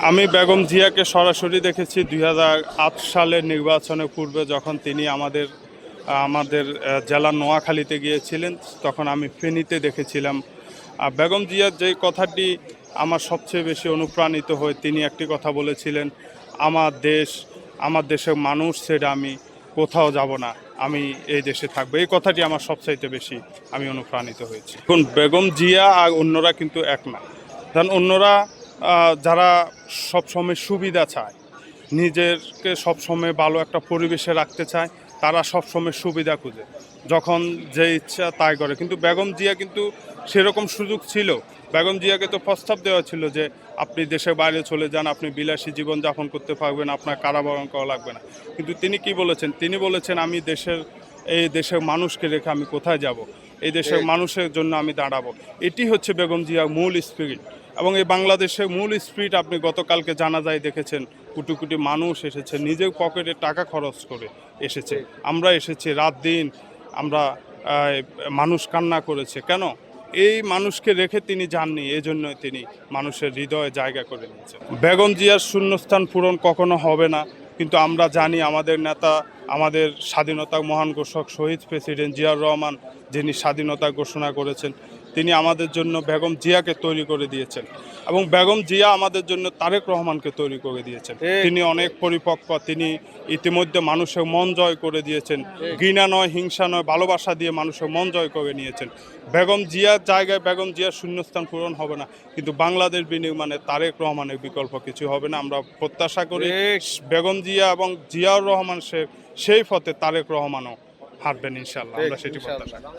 আমি বেগম জিয়াকে সরাসরি দেখেছি 2008 সালের নির্বাচনের পূর্বে, যখন তিনি আমাদের আমাদের জেলা নোয়াখালীতে গিয়েছিলেন। তখন আমি ফেনীতে দেখেছিলাম। বেগম জিয়ার যে কথাটি আমার সবচেয়ে বেশি অনুপ্রাণিত হয়ে, তিনি একটি কথা বলেছিলেন, আমার দেশ, আমার দেশের মানুষ ছেড়ে আমি কোথাও যাব না, আমি এই দেশে থাকবো। এই কথাটি আমার সবচাইতে বেশি আমি অনুপ্রাণিত হয়েছি। এখন বেগম জিয়া আর অন্যরা কিন্তু এক না। কারণ অন্যরা যারা সবসময় সুবিধা চায়, নিজেরকে সবসময় ভালো একটা পরিবেশে রাখতে চায়, তারা সবসময় সুবিধা খুঁজে, যখন যে ইচ্ছা তাই করে। কিন্তু বেগম জিয়া কিন্তু সেরকম সুযোগ ছিল। বেগম জিয়াকে তো প্রস্তাব দেওয়া ছিল যে আপনি দেশের বাইরে চলে যান, আপনি বিলাসী জীবনযাপন করতে পারবেন, আপনার কারাবরণ করা লাগবে না। কিন্তু তিনি কি বলেছেন? তিনি বলেছেন, আমি এই দেশের মানুষকে রেখে আমি কোথায় যাব, এই দেশের মানুষের জন্য আমি দাঁড়াবো। এটি হচ্ছে বেগম জিয়ার মূল স্পিরিট। এবং এই বাংলাদেশের মূল স্পিরিট আপনি গতকালকে জানাজায় দেখেছেন, কোটি কোটি মানুষ এসেছে, নিজের পকেটে টাকা খরচ করে এসেছে। আমরা এসেছি রাত দিন, আমরা মানুষ কান্না করেছে। কেন? এই মানুষকে রেখে তিনি যাননি, এজন্য তিনি মানুষের হৃদয়ে জায়গা করে নিয়েছেন। বেগম জিয়ার শূন্যস্থান পূরণ কখনো হবে না, কিন্তু আমরা জানি আমাদের নেতা, আমাদের স্বাধীনতার মহান ঘোষক শহীদ প্রেসিডেন্ট জিয়াউর রহমান, যিনি স্বাধীনতা ঘোষণা করেছেন, তিনি আমাদের জন্য বেগম জিয়াকে তৈরি করে দিয়েছেন। এবং বেগম জিয়া আমাদের জন্য তারেক রহমানকে তৈরি করে দিয়েছেন। তিনি অনেক পরিপক্ক, তিনি ইতিমধ্যে মানুষের মন জয় করে দিয়েছেন। ঘৃণা নয়, হিংসা নয়, ভালোবাসা দিয়ে মানুষের মন জয় করে নিয়েছেন। বেগম জিয়ার জায়গায় বেগম জিয়ার শূন্যস্থান পূরণ হবে না, কিন্তু বাংলাদেশ বিনির্মাণে তারেক রহমানের বিকল্প কিছু হবে না। আমরা প্রত্যাশা করি বেগম জিয়া এবং জিয়াউর রহমান সেই পথে তারেক রহমানও হাঁটবেন ইনশাল্লাহ। আমরা সেটি প্রত্যাশা করি।